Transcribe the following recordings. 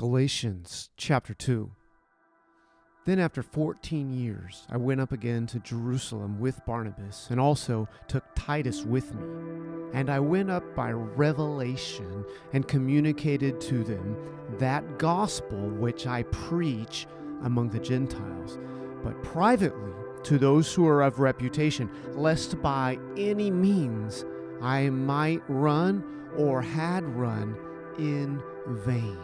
Galatians Chapter 2. Then after 14 years, I went up again to Jerusalem with Barnabas, and also took Titus with me. And I went up by revelation and communicated to them that gospel which I preach among the Gentiles, but privately to those who are of reputation, lest by any means I might run or had run in vain.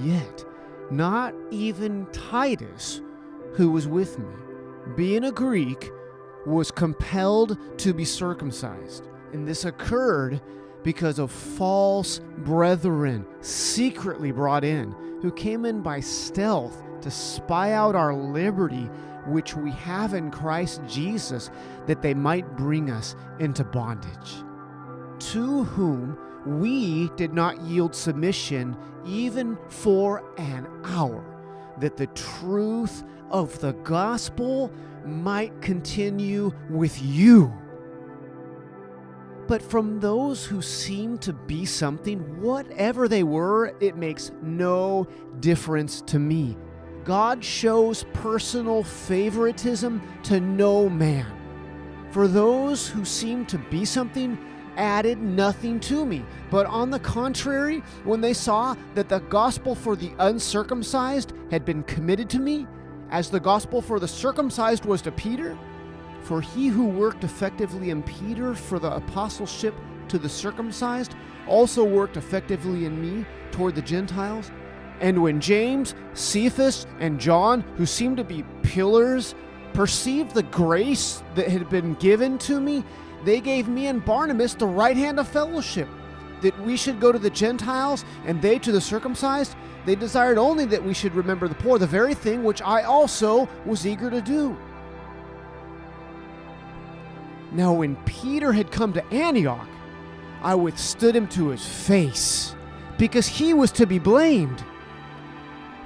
Yet not even Titus, who was with me, being a Greek, was compelled to be circumcised. And this occurred because of false brethren secretly brought in, who came in by stealth to spy out our liberty, which we have in Christ Jesus, that they might bring us into bondage. To whom we did not yield submission even for an hour, that the truth of the gospel might continue with you. But from those who seem to be something, whatever they were, it makes no difference to me. God shows personal favoritism to no man. For those who seem to be something added nothing to me, but on the contrary, when they saw that the gospel for the uncircumcised had been committed to me, as the gospel for the circumcised was to Peter, for he who worked effectively in Peter for the apostleship to the circumcised also worked effectively in me toward the Gentiles. And when James, Cephas, and John, who seemed to be pillars, perceived the grace that had been given to me, they gave me and Barnabas the right hand of fellowship, that we should go to the Gentiles and they to the circumcised. They desired only that we should remember the poor, the very thing which I also was eager to do. Now when Peter had come to Antioch, I withstood him to his face, because he was to be blamed.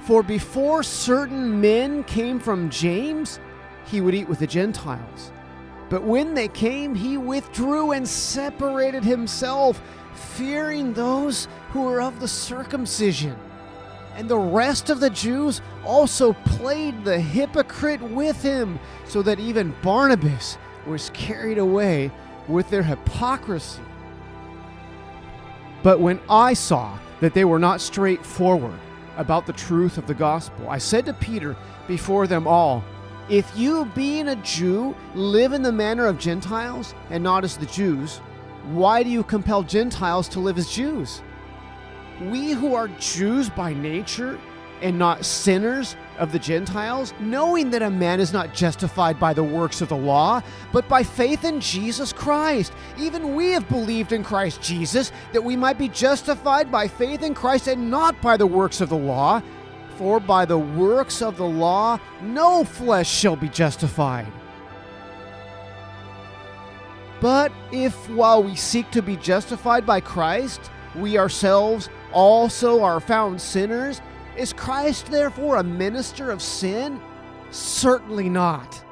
For before certain men came from James, he would eat with the Gentiles. But when they came, he withdrew and separated himself, fearing those who were of the circumcision. And the rest of the Jews also played the hypocrite with him, so that even Barnabas was carried away with their hypocrisy. But when I saw that they were not straightforward about the truth of the gospel, I said to Peter before them all, "If you, being a Jew, live in the manner of Gentiles and not as the Jews, why do you compel Gentiles to live as Jews? We who are Jews by nature and not sinners of the Gentiles, knowing that a man is not justified by the works of the law, but by faith in Jesus Christ. Even we have believed in Christ Jesus, that we might be justified by faith in Christ and not by the works of the law. For by the works of the law, no flesh shall be justified. But if while we seek to be justified by Christ, we ourselves also are found sinners, is Christ therefore a minister of sin? Certainly not.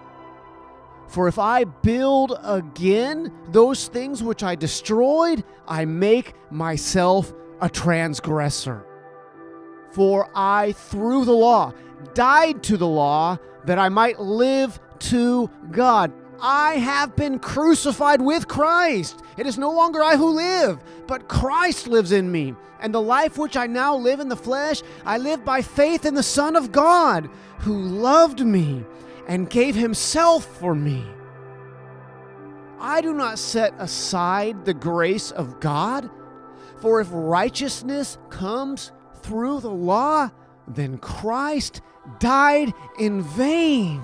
For if I build again those things which I destroyed, I make myself a transgressor. For I, through the law, died to the law, that I might live to God. I have been crucified with Christ. It is no longer I who live, but Christ lives in me. And the life which I now live in the flesh, I live by faith in the Son of God, who loved me and gave himself for me. I do not set aside the grace of God, for if righteousness comes through the law, then Christ died in vain.